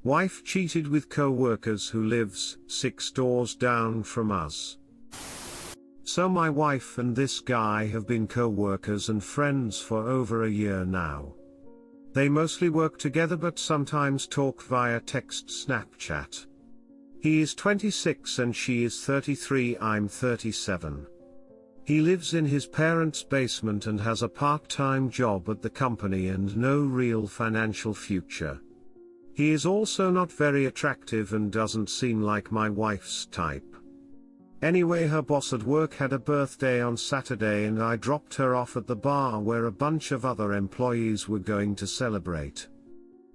Wife cheated with co-workers who lives 6 doors down from us. So my wife and this guy have been co-workers and friends for over a year now. They mostly work together but sometimes talk via text Snapchat. He is 26 and she is 33, I'm 37. He lives in his parents' basement and has a part-time job at the company and no real financial future. He is also not very attractive and doesn't seem like my wife's type. Anyway, her boss at work had a birthday on Saturday and I dropped her off at the bar where a bunch of other employees were going to celebrate.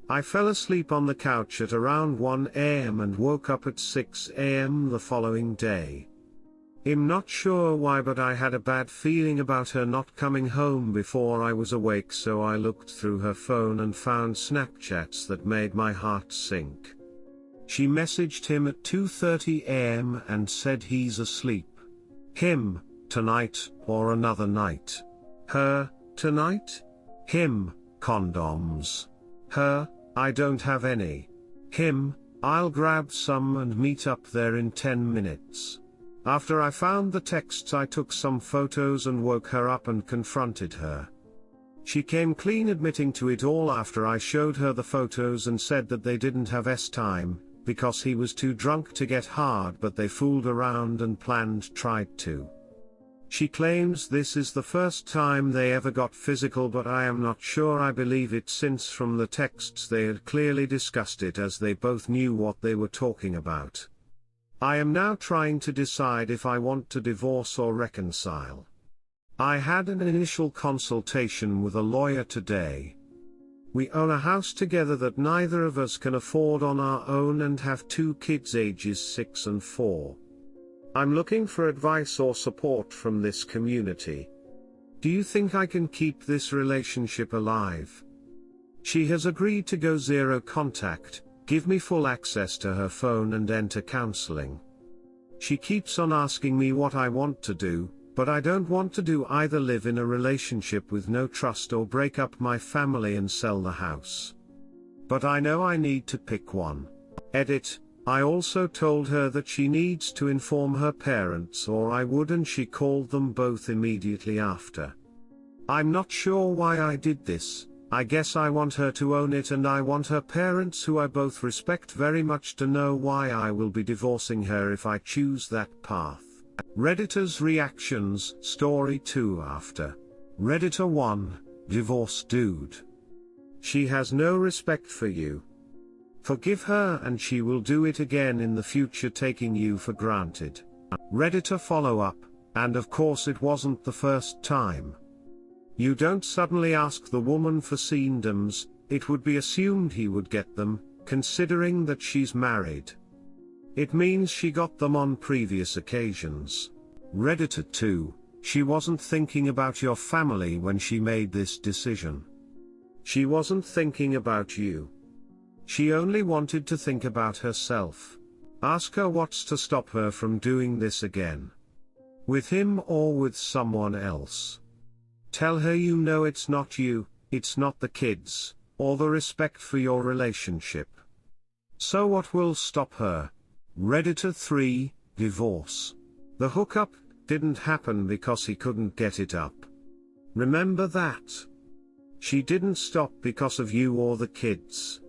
I fell asleep on the couch at around 1 a.m. and woke up at 6 a.m. the following day. I'm not sure why, but I had a bad feeling about her not coming home before I was awake, so I looked through her phone and found Snapchats that made my heart sink. She messaged him at 2:30 a.m. and said he's asleep. Him, tonight, or another night. Her, tonight? Him, condoms. Her, I don't have any. Him, I'll grab some and meet up there in 10 minutes. After I found the texts, I took some photos and woke her up and confronted her. She came clean admitting to it all after I showed her the photos and said that they didn't have time, because he was too drunk to get hard, but they fooled around and tried to. She claims this is the first time they ever got physical, but I am not sure I believe it, since from the texts they had clearly discussed it, as they both knew what they were talking about. I am now trying to decide if I want to divorce or reconcile. I had an initial consultation with a lawyer today. We own a house together that neither of us can afford on our own and have 2 kids ages 6 and 4. I'm looking for advice or support from this community. Do you think I can keep this relationship alive? She has agreed to go zero contact, give me full access to her phone and enter counseling. She keeps on asking me what I want to do, but I don't want to do either: live in a relationship with no trust or break up my family and sell the house. But I know I need to pick one. Edit, I also told her that she needs to inform her parents or I would, and she called them both immediately after. I'm not sure why I did this. I guess I want her to own it, and I want her parents, who I both respect very much, to know why I will be divorcing her if I choose that path. Redditors' reactions, story 2 after. Redditor 1, divorce dude. She has no respect for you. Forgive her and she will do it again in the future, taking you for granted. Redditor follow-up, and of course it wasn't the first time. You don't suddenly ask the woman for condoms, it would be assumed he would get them, considering that she's married. It means she got them on previous occasions. Redditor 2, she wasn't thinking about your family when she made this decision. She wasn't thinking about you. She only wanted to think about herself. Ask her what's to stop her from doing this again. With him or with someone else. Tell her you know it's not you, it's not the kids, or the respect for your relationship. So what will stop her? Redditor 3, divorce. The hookup didn't happen because he couldn't get it up. Remember that. She didn't stop because of you or the kids.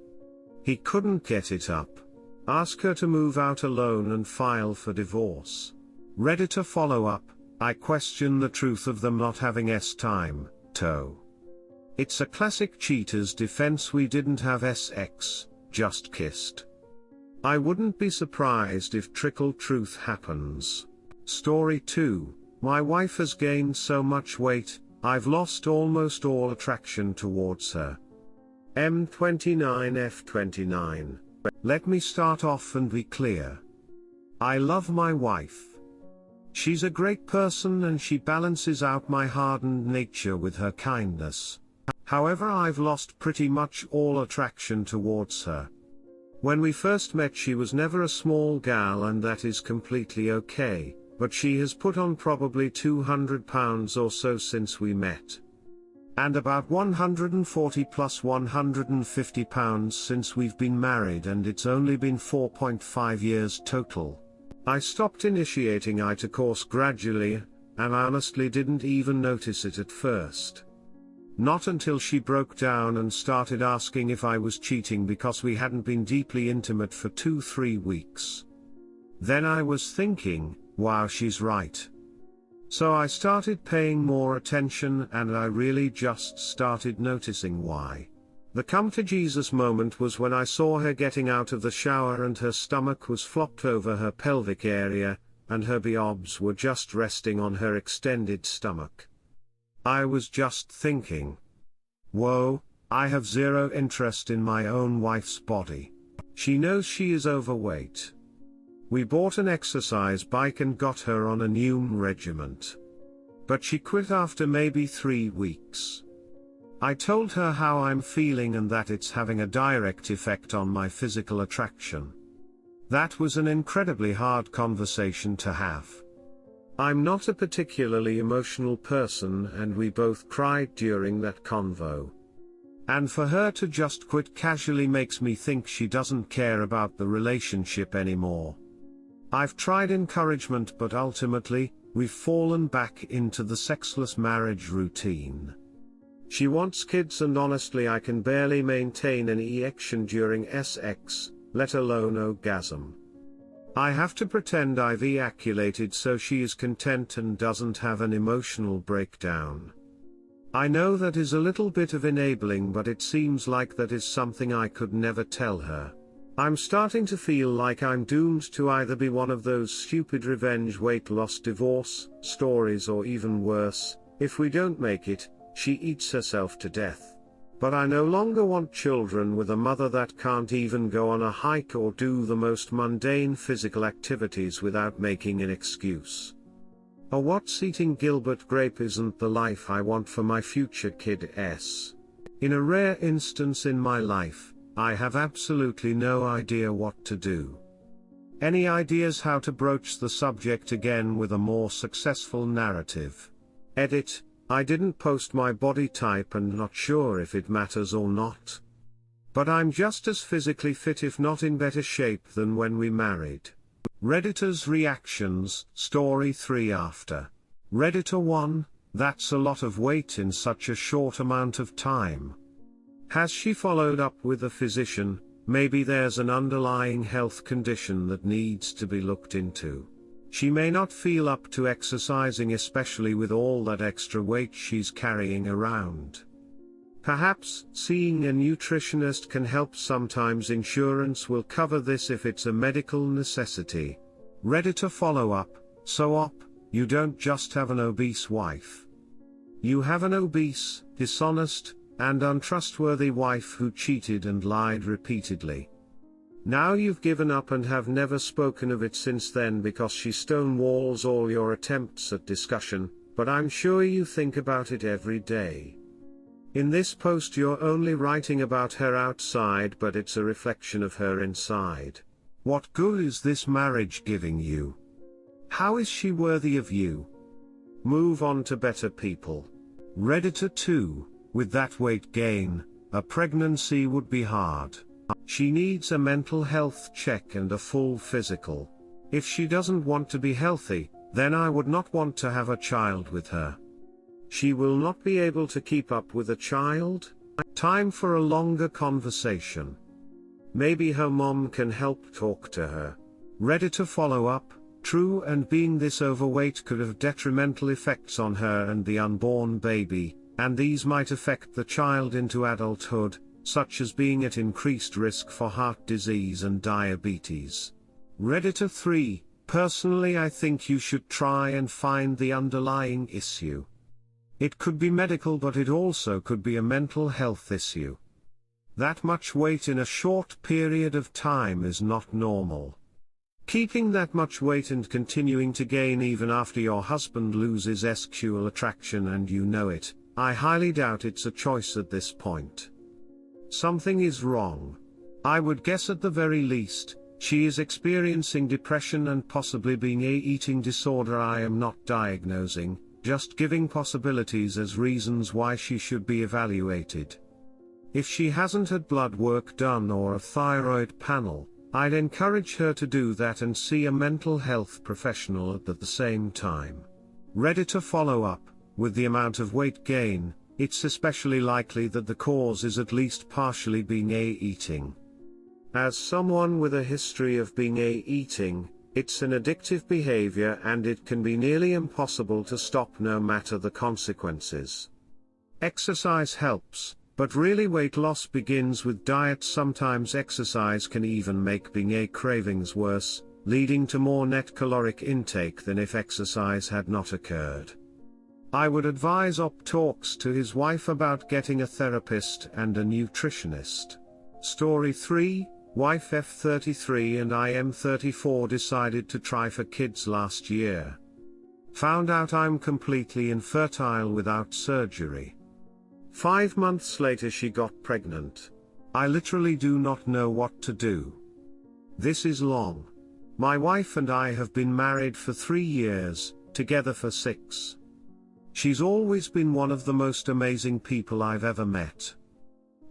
He couldn't get it up. Ask her to move out alone and file for divorce. Redditor follow-up, I question the truth of them not having time, toe. It's a classic cheater's defense: we didn't have sex, just kissed. I wouldn't be surprised if trickle truth happens. Story 2, my wife has gained so much weight, I've lost almost all attraction towards her. M29F29. Let me start off and be clear. I love my wife. She's a great person and she balances out my hardened nature with her kindness. However, I've lost pretty much all attraction towards her. When we first met, she was never a small gal, and that is completely okay, but she has put on probably 200 pounds or so since we met. And about 140 plus 150 pounds since we've been married, and it's only been 4.5 years total. I stopped initiating intercourse gradually, and I honestly didn't even notice it at first. Not until she broke down and started asking if I was cheating because we hadn't been deeply intimate for 2-3 weeks. Then I was thinking, wow, she's right. So I started paying more attention, and I really just started noticing why. The come to Jesus moment was when I saw her getting out of the shower and her stomach was flopped over her pelvic area, and her biobs were just resting on her extended stomach. I was just thinking, whoa, I have zero interest in my own wife's body. She knows she is overweight. We bought an exercise bike and got her on a new regimen. But she quit after maybe 3 weeks. I told her how I'm feeling and that it's having a direct effect on my physical attraction. That was an incredibly hard conversation to have. I'm not a particularly emotional person, and we both cried during that convo. And for her to just quit casually makes me think she doesn't care about the relationship anymore. I've tried encouragement, but ultimately, we've fallen back into the sexless marriage routine. She wants kids, and honestly I can barely maintain an erection during sex, let alone orgasm. I have to pretend I've ejaculated so she is content and doesn't have an emotional breakdown. I know that is a little bit of enabling, but it seems like that is something I could never tell her. I'm starting to feel like I'm doomed to either be one of those stupid revenge weight loss divorce stories, or even worse, if we don't make it, she eats herself to death. But I no longer want children with a mother that can't even go on a hike or do the most mundane physical activities without making an excuse. Or what's eating Gilbert grape isn't the life I want for my future kids. In a rare instance in my life, I have absolutely no idea what to do. Any ideas how to broach the subject again with a more successful narrative? Edit: I didn't post my body type and not sure if it matters or not. But I'm just as physically fit, if not in better shape, than when we married. Redditor's reactions, story 3 after. Redditor 1, that's a lot of weight in such a short amount of time. Has she followed up with a physician? Maybe there's an underlying health condition that needs to be looked into. She may not feel up to exercising, especially with all that extra weight she's carrying around. Perhaps seeing a nutritionist can help. Sometimes insurance will cover this if it's a medical necessity. Redditor follow-up: so you don't just have an obese wife. You have an obese, dishonest, and untrustworthy wife who cheated and lied repeatedly. Now you've given up and have never spoken of it since then because she stonewalls all your attempts at discussion, but I'm sure you think about it every day. In this post you're only writing about her outside, but it's a reflection of her inside. What good is this marriage giving you? How is she worthy of you? Move on to better people. Redditor 2, with that weight gain, a pregnancy would be hard. She needs a mental health check and a full physical. If she doesn't want to be healthy, then I would not want to have a child with her. She will not be able to keep up with a child. Time for a longer conversation. Maybe her mom can help talk to her. Redditor follow-up: true, and being this overweight could have detrimental effects on her and the unborn baby, and these might affect the child into adulthood, such as being at increased risk for heart disease and diabetes. Redditor 3, personally I think you should try and find the underlying issue. It could be medical, but it also could be a mental health issue. That much weight in a short period of time is not normal. Keeping that much weight and continuing to gain even after your husband loses sexual attraction and you know it, I highly doubt it's a choice at this point. Something is wrong. I would guess at the very least, she is experiencing depression and possibly being an eating disorder I am not diagnosing, just giving possibilities as reasons why she should be evaluated. If she hasn't had blood work done or a thyroid panel, I'd encourage her to do that and see a mental health professional at the same time. Ready to follow up, with the amount of weight gain, it's especially likely that the cause is at least partially binge eating. As someone with a history of binge eating, it's an addictive behavior and it can be nearly impossible to stop no matter the consequences. Exercise helps, but really weight loss begins with diet. Sometimes exercise can even make binge cravings worse, leading to more net caloric intake than if exercise had not occurred. I would advise Op talks to his wife about getting a therapist and a nutritionist. Story 3, wife F33 and I M34 decided to try for kids last year. Found out I'm completely infertile without surgery. 5 months later she got pregnant. I literally do not know what to do. This is long. My wife and I have been married for 3 years, together for 6. She's always been one of the most amazing people I've ever met.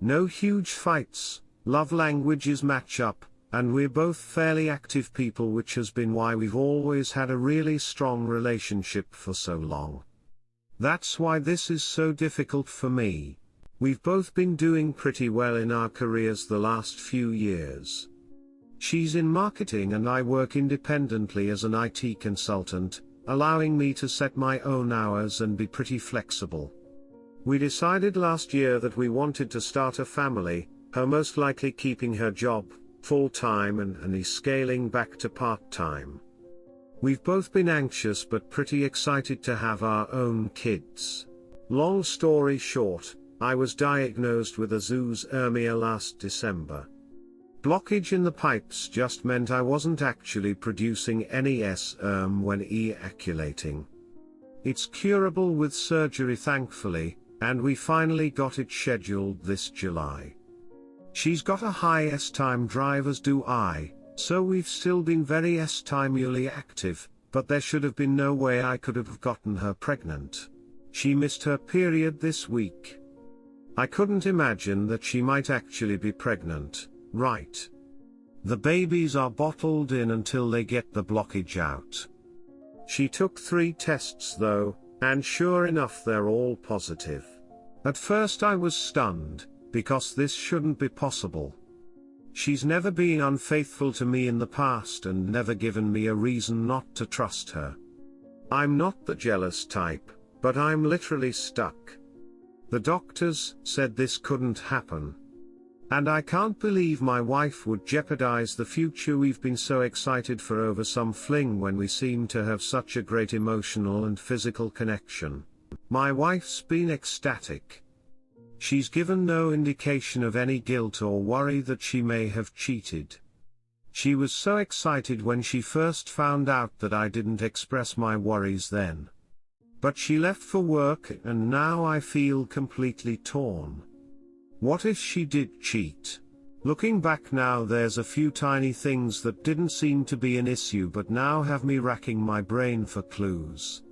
No huge fights, love languages match up, and we're both fairly active people, which has been why we've always had a really strong relationship for so long. That's why this is so difficult for me. We've both been doing pretty well in our careers the last few years. She's in marketing and I work independently as an IT consultant, allowing me to set my own hours and be pretty flexible. We decided last year that we wanted to start a family, her most likely keeping her job full-time and me scaling back to part-time. We've both been anxious but pretty excited to have our own kids. Long story short, I was diagnosed with a zoospermia last December. Blockage in the pipes just meant I wasn't actually producing any sperm when ejaculating. It's curable with surgery thankfully, and we finally got it scheduled this July. She's got a high S-time drive as do I, so we've still been very S-timely active, but there should have been no way I could have gotten her pregnant. She missed her period this week. I couldn't imagine that she might actually be pregnant, right? The babies are bottled in until they get the blockage out. She took 3 tests though, and sure enough they're all positive. At first I was stunned, because this shouldn't be possible. She's never been unfaithful to me in the past and never given me a reason not to trust her. I'm not the jealous type, but I'm literally stuck. The doctors said this couldn't happen. And I can't believe my wife would jeopardize the future we've been so excited for over some fling when we seem to have such a great emotional and physical connection. My wife's been ecstatic. She's given no indication of any guilt or worry that she may have cheated. She was so excited when she first found out that I didn't express my worries then. But she left for work and now I feel completely torn. What if she did cheat? Looking back now, there's a few tiny things that didn't seem to be an issue but now have me racking my brain for clues.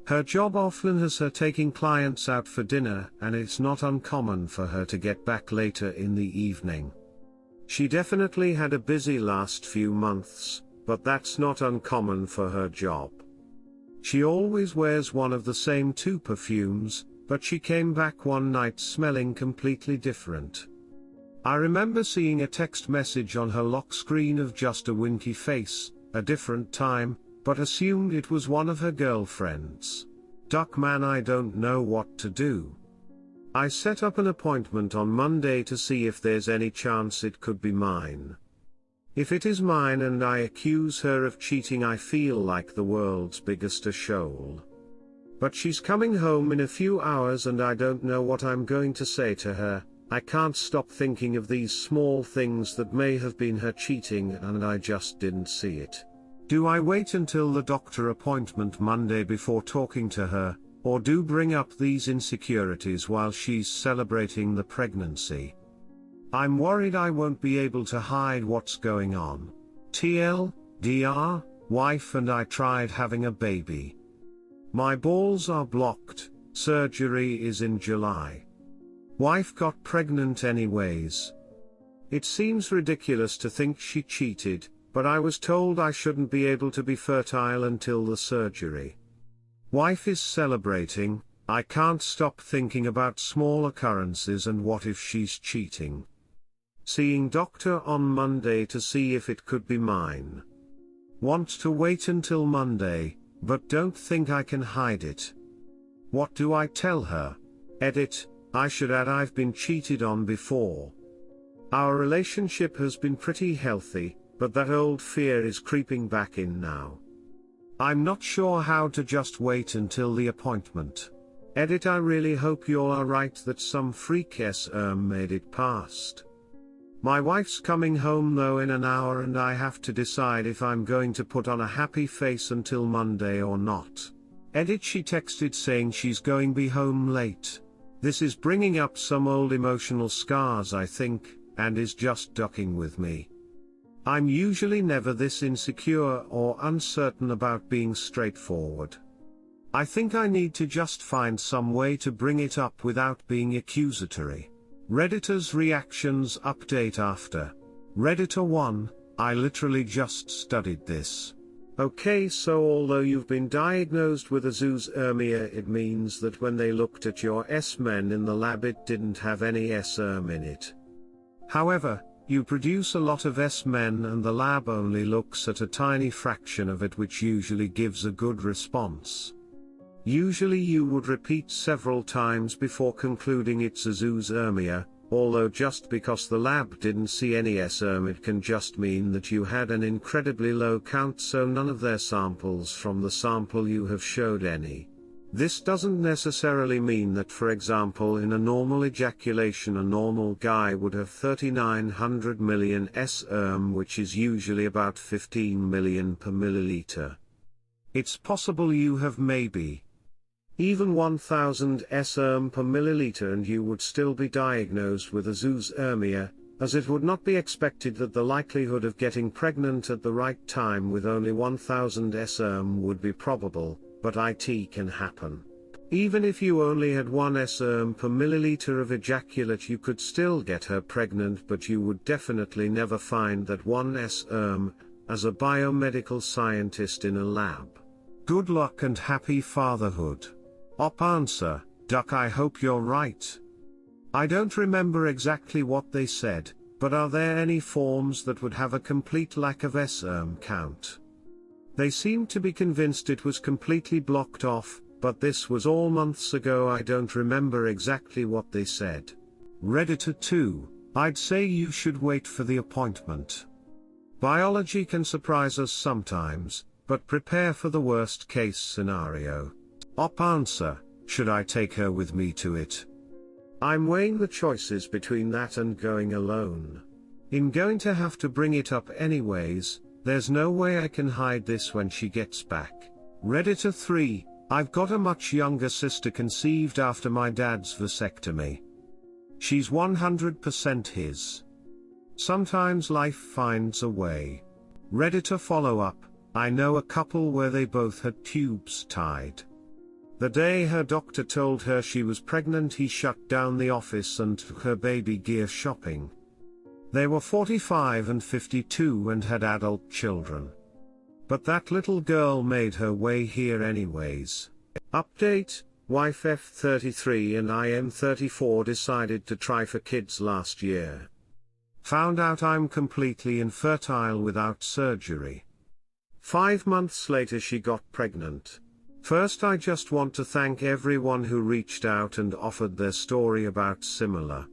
Her job often has her taking clients out for dinner, and it's not uncommon for her to get back later in the evening. She definitely had a busy last few months, but that's not uncommon for her job. She always wears one of the same 2 perfumes, but she came back one night smelling completely different. I remember seeing a text message on her lock screen of just a winky face, a different time, but assumed it was one of her girlfriends. Duckman, I don't know what to do. I set up an appointment on Monday to see if there's any chance it could be mine. If it is mine and I accuse her of cheating, I feel like the world's biggest asshole. But she's coming home in a few hours and I don't know what I'm going to say to her. I can't stop thinking of these small things that may have been her cheating and I just didn't see it. Do I wait until the doctor appointment Monday before talking to her, or do bring up these insecurities while she's celebrating the pregnancy? I'm worried I won't be able to hide what's going on. TLDR, wife and I tried having a baby. My balls are blocked, surgery is in July. Wife got pregnant anyways. It seems ridiculous to think she cheated, but I was told I shouldn't be able to be fertile until the surgery. Wife is celebrating. I can't stop thinking about small occurrences and what if she's cheating. Seeing doctor on Monday to see if it could be mine. Want to wait until Monday, but don't think I can hide it. What do I tell her? Edit, I should add I've been cheated on before. Our relationship has been pretty healthy, but that old fear is creeping back in now. I'm not sure how to just wait until the appointment. Edit, I really hope you're alright that some freak made it past. My wife's coming home though in an hour and I have to decide if I'm going to put on a happy face until Monday or not. Edit, she texted saying she's going be home late. This is bringing up some old emotional scars I think, and is just ducking with me. I'm usually never this insecure or uncertain about being straightforward. I think I need to just find some way to bring it up without being accusatory. Redditor's reactions update after. Redditor 1, I literally just studied this. Okay, so although you've been diagnosed with azoospermia, it means that when they looked at your semen in the lab it didn't have any sperm in it. However, you produce a lot of semen and the lab only looks at a tiny fraction of it, which usually gives a good response. Usually you would repeat several times before concluding it's azoospermia, although just because the lab didn't see any sperm it can just mean that you had an incredibly low count, so none of their samples from the sample you have showed any. This doesn't necessarily mean that, for example, in a normal ejaculation a normal guy would have 3900 million sperm, which is usually about 15 million per milliliter. It's possible you have maybe even 1000 sperm per milliliter and you would still be diagnosed with azoospermia, as it would not be expected that the likelihood of getting pregnant at the right time with only 1000 sperm would be probable, but it can happen. Even if you only had 1 sperm per milliliter of ejaculate you could still get her pregnant, but you would definitely never find that 1 sperm, as a biomedical scientist in a lab. Good luck and happy fatherhood. Op answer, Duck, I hope you're right. I don't remember exactly what they said, but are there any forms that would have a complete lack of sperm count? They seemed to be convinced it was completely blocked off, but this was all months ago. I don't remember exactly what they said. Redditor 2, I'd say you should wait for the appointment. Biology can surprise us sometimes, but prepare for the worst case scenario. Op answer, should I take her with me to it? I'm weighing the choices between that and going alone. I'm going to have to bring it up anyways, there's no way I can hide this when she gets back. Redditor 3, I've got a much younger sister conceived after my dad's vasectomy. She's 100% his. Sometimes life finds a way. Redditor follow-up, I know a couple where they both had tubes tied. The day her doctor told her she was pregnant he shut down the office and took her baby gear shopping. They were 45 and 52 and had adult children. But that little girl made her way here anyways. Update, wife F33 and I am 34 decided to try for kids last year. Found out I'm completely infertile without surgery. 5 months later she got pregnant. First, I just want to thank everyone who reached out and offered their story about similar.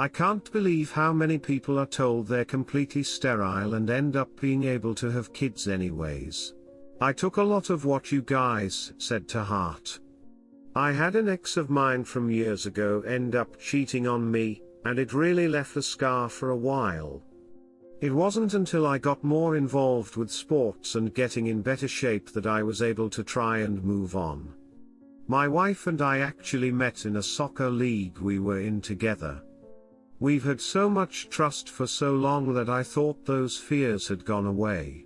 I can't believe how many people are told they're completely sterile and end up being able to have kids anyways. I took a lot of what you guys said to heart. I had an ex of mine from years ago end up cheating on me, and it really left a scar for a while. It wasn't until I got more involved with sports and getting in better shape that I was able to try and move on. My wife and I actually met in a soccer league we were in together. We've had so much trust for so long that I thought those fears had gone away.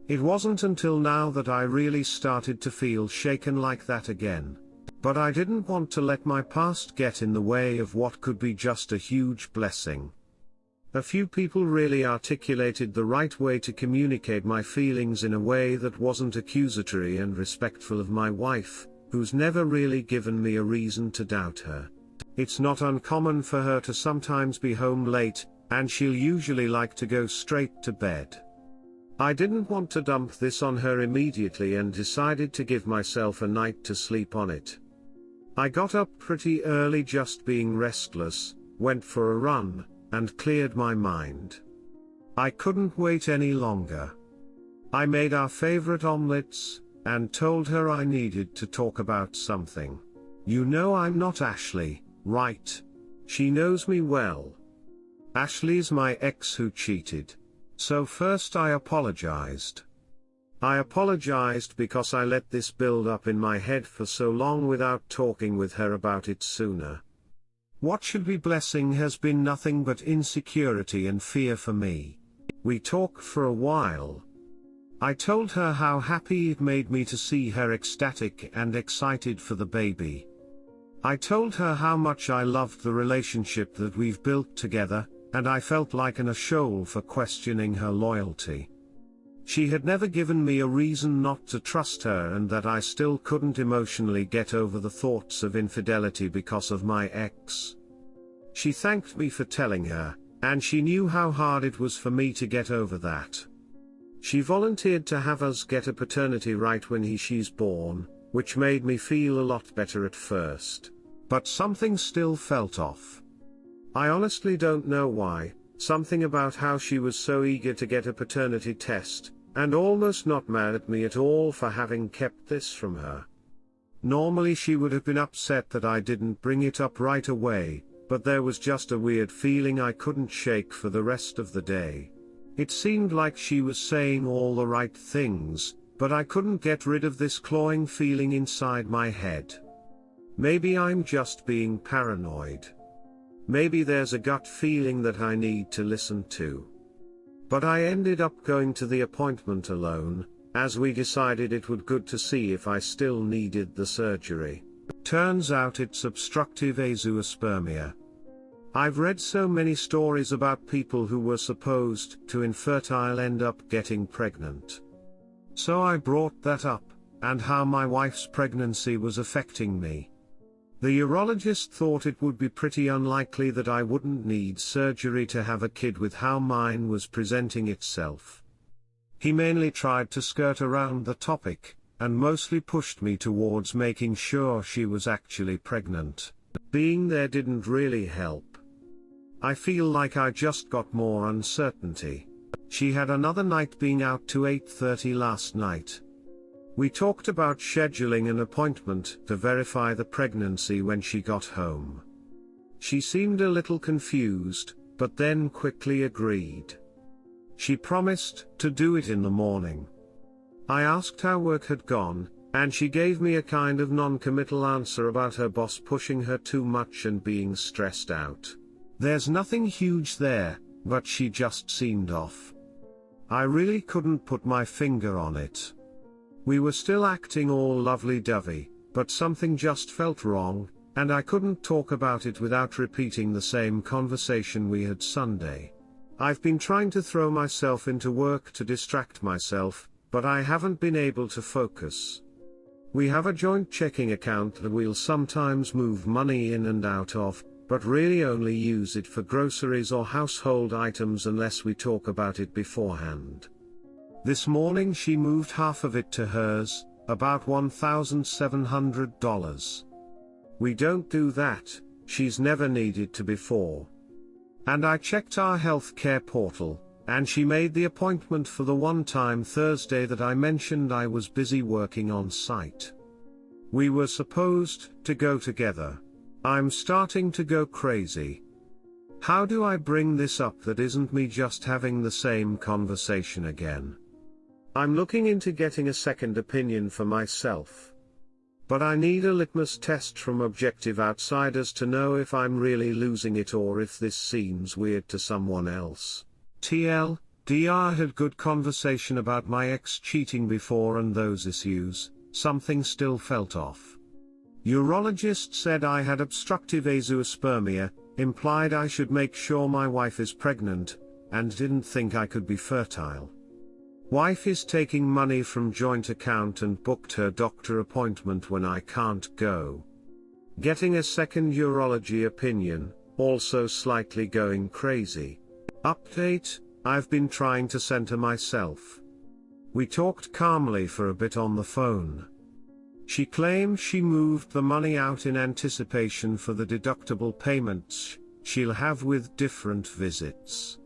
It wasn't until now that I really started to feel shaken like that again. But I didn't want to let my past get in the way of what could be just a huge blessing. A few people really articulated the right way to communicate my feelings in a way that wasn't accusatory and respectful of my wife, who's never really given me a reason to doubt her. It's not uncommon for her to sometimes be home late, and she'll usually like to go straight to bed. I didn't want to dump this on her immediately and decided to give myself a night to sleep on it. I got up pretty early, just being restless, went for a run, and cleared my mind. I couldn't wait any longer. I made our favorite omelets, and told her I needed to talk about something. You know I'm not Ashley, right? She knows me well. Ashley's my ex who cheated. So first I apologized. I apologized because I let this build up in my head for so long without talking with her about it sooner. What should be blessing has been nothing but insecurity and fear for me. We talked for a while. I told her how happy it made me to see her ecstatic and excited for the baby. I told her how much I loved the relationship that we've built together, and I felt like a shoal for questioning her loyalty. She had never given me a reason not to trust her, and that I still couldn't emotionally get over the thoughts of infidelity because of my ex. She thanked me for telling her, and she knew how hard it was for me to get over that. She volunteered to have us get a paternity right when she's born, which made me feel a lot better at first. But something still felt off. I honestly don't know why. Something about how she was so eager to get a paternity test, and almost not mad at me at all for having kept this from her. Normally she would have been upset that I didn't bring it up right away, but there was just a weird feeling I couldn't shake for the rest of the day. It seemed like she was saying all the right things, but I couldn't get rid of this clawing feeling inside my head. Maybe I'm just being paranoid. Maybe there's a gut feeling that I need to listen to. But I ended up going to the appointment alone, as we decided it would be good to see if I still needed the surgery. Turns out it's obstructive azoospermia. I've read so many stories about people who were supposed to infertile end up getting pregnant. So I brought that up, and how my wife's pregnancy was affecting me. The urologist thought it would be pretty unlikely that I wouldn't need surgery to have a kid with how mine was presenting itself. He mainly tried to skirt around the topic, and mostly pushed me towards making sure she was actually pregnant. Being there didn't really help. I feel like I just got more uncertainty. She had another night being out to 8:30 last night. We talked about scheduling an appointment to verify the pregnancy when she got home. She seemed a little confused, but then quickly agreed. She promised to do it in the morning. I asked how work had gone, and she gave me a kind of non-committal answer about her boss pushing her too much and being stressed out. There's nothing huge there, but she just seemed off. I really couldn't put my finger on it. We were still acting all lovey-dovey, but something just felt wrong, and I couldn't talk about it without repeating the same conversation we had Sunday. I've been trying to throw myself into work to distract myself, but I haven't been able to focus. We have a joint checking account that we'll sometimes move money in and out of, but really only use it for groceries or household items unless we talk about it beforehand. This morning she moved half of it to hers, about $1,700. We don't do that, she's never needed to before. And I checked our healthcare portal, and she made the appointment for the one-time Thursday that I mentioned I was busy working on site. We were supposed to go together. I'm starting to go crazy. How do I bring this up that isn't me just having the same conversation again? I'm looking into getting a second opinion for myself. But I need a litmus test from objective outsiders to know if I'm really losing it or if this seems weird to someone else. TL, Dr. had good conversation about my ex cheating before and those issues, something still felt off. Urologist said I had obstructive azoospermia, implied I should make sure my wife is pregnant, and didn't think I could be fertile. Wife is taking money from joint account and booked her doctor appointment when I can't go. Getting a second urology opinion, also slightly going crazy. Update, I've been trying to center myself. We talked calmly for a bit on the phone. She claims she moved the money out in anticipation for the deductible payments she'll have with different visits.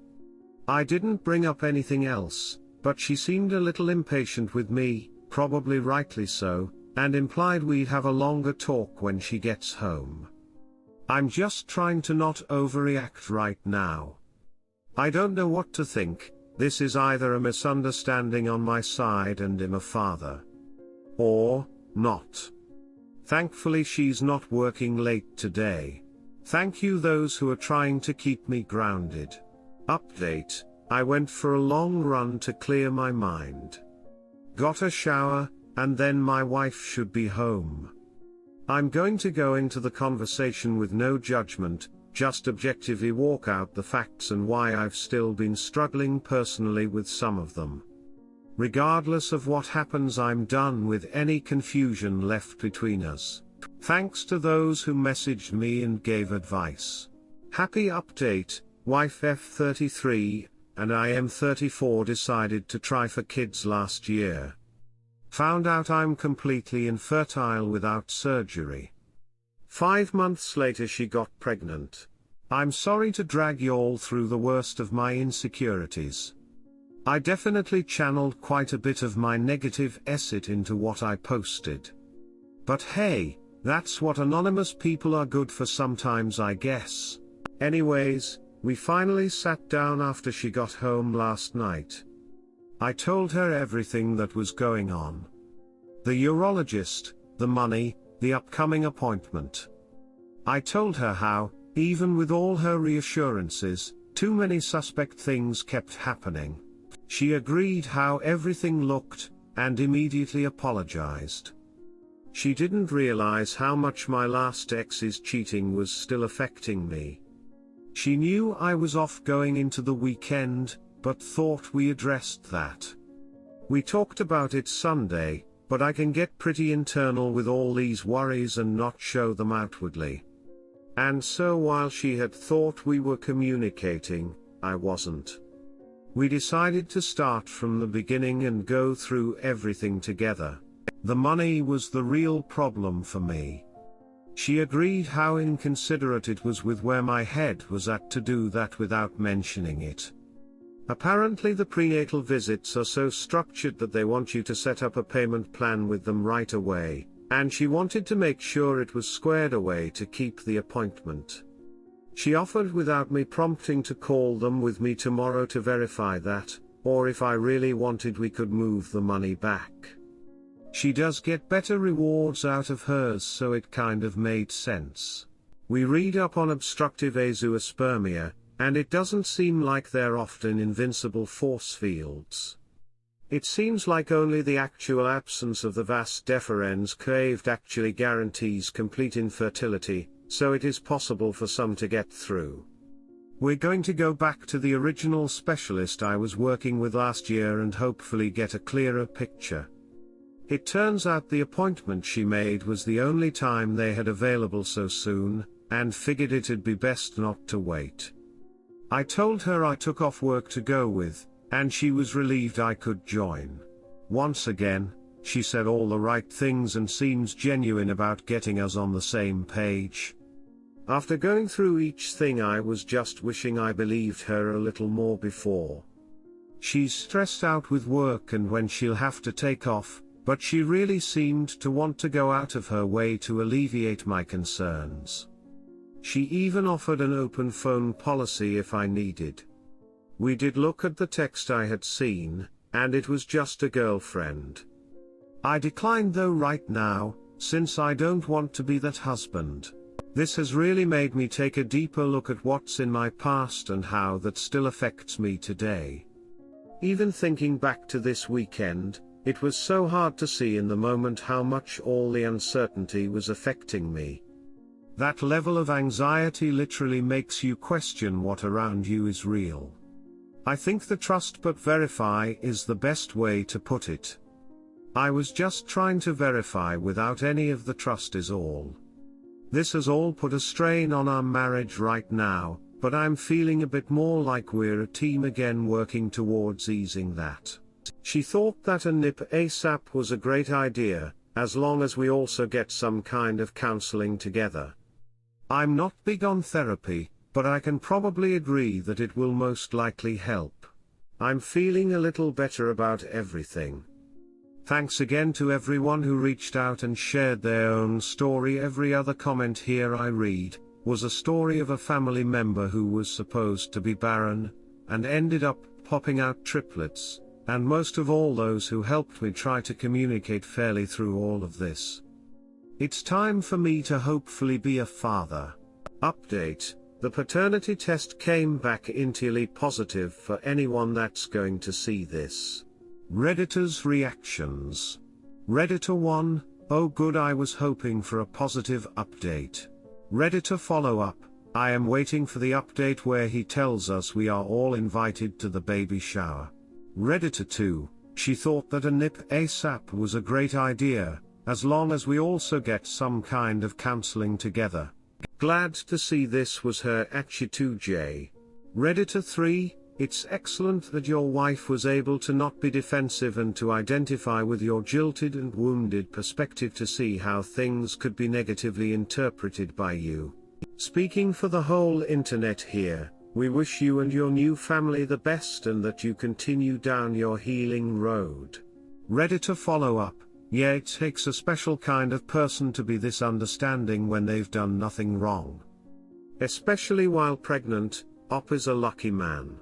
I didn't bring up anything else, but she seemed a little impatient with me, probably rightly so, and implied we'd have a longer talk when she gets home. I'm just trying to not overreact right now. I don't know what to think. This is either a misunderstanding on my side and I'm a father, or not. Thankfully she's not working late today. Thank you those who are trying to keep me grounded. Update, I went for a long run to clear my mind. Got a shower, and then my wife should be home. I'm going to go into the conversation with no judgment, just objectively walk out the facts and why I've still been struggling personally with some of them. Regardless of what happens, I'm done with any confusion left between us. Thanks to those who messaged me and gave advice. Happy update, wife F33, and I am 34 decided to try for kids last year. Found out I'm completely infertile without surgery. 5 months later she got pregnant. I'm sorry to drag y'all through the worst of my insecurities. I definitely channeled quite a bit of my negative acid into what I posted. But hey, that's what anonymous people are good for sometimes, I guess. Anyways, we finally sat down after she got home last night. I told her everything that was going on. The urologist, the money, the upcoming appointment. I told her how, even with all her reassurances, too many suspect things kept happening. She agreed how everything looked, and immediately apologized. She didn't realize how much my last ex's cheating was still affecting me. She knew I was off going into the weekend, but thought we addressed that. We talked about it Sunday, but I can get pretty internal with all these worries and not show them outwardly. And so while she had thought we were communicating, I wasn't. We decided to start from the beginning and go through everything together. The money was the real problem for me. She agreed how inconsiderate it was with where my head was at to do that without mentioning it. Apparently the prenatal visits are so structured that they want you to set up a payment plan with them right away, and she wanted to make sure it was squared away to keep the appointment. She offered without me prompting to call them with me tomorrow to verify that, or if I really wanted we could move the money back. She does get better rewards out of hers, so it kind of made sense. We read up on obstructive azoospermia, and it doesn't seem like they're often invincible force fields. It seems like only the actual absence of the vas deferens caved actually guarantees complete infertility, so it is possible for some to get through. We're going to go back to the original specialist I was working with last year and hopefully get a clearer picture. It turns out the appointment she made was the only time they had available so soon, and figured it'd be best not to wait. I told her I took off work to go with, and she was relieved I could join. Once again, she said all the right things and seems genuine about getting us on the same page. After going through each thing, I was just wishing I believed her a little more before. She's stressed out with work and when she'll have to take off, but she really seemed to want to go out of her way to alleviate my concerns. She even offered an open phone policy if I needed. We did look at the text I had seen, and it was just a girlfriend. I declined though right now, since I don't want to be that husband. This has really made me take a deeper look at what's in my past and how that still affects me today. Even thinking back to this weekend, it was so hard to see in the moment how much all the uncertainty was affecting me. That level of anxiety literally makes you question what around you is real. I think the trust but verify is the best way to put it. I was just trying to verify without any of the trust is all. This has all put a strain on our marriage right now, but I'm feeling a bit more like we're a team again working towards easing that. She thought that a nip ASAP was a great idea, as long as we also get some kind of counseling together. I'm not big on therapy, but I can probably agree that it will most likely help. I'm feeling a little better about everything. Thanks again to everyone who reached out and shared their own story. Every other comment here I read was a story of a family member who was supposed to be barren, and ended up popping out triplets, and most of all those who helped me try to communicate fairly through all of this. It's time for me to hopefully be a father. Update: the paternity test came back entirely positive for anyone that's going to see this. Redditors' reactions. Redditor 1, oh good, I was hoping for a positive update. Redditor follow-up, I am waiting for the update where he tells us we are all invited to the baby shower. Redditor 2, she thought that a nip ASAP was a great idea, as long as we also get some kind of counseling together. Glad to see this was her actually 2J. Redditor 3, it's excellent that your wife was able to not be defensive and to identify with your jilted and wounded perspective to see how things could be negatively interpreted by you. Speaking for the whole internet here, we wish you and your new family the best and that you continue down your healing road. Redditor follow-up, yeah, it takes a special kind of person to be this understanding when they've done nothing wrong. Especially while pregnant, Op is a lucky man.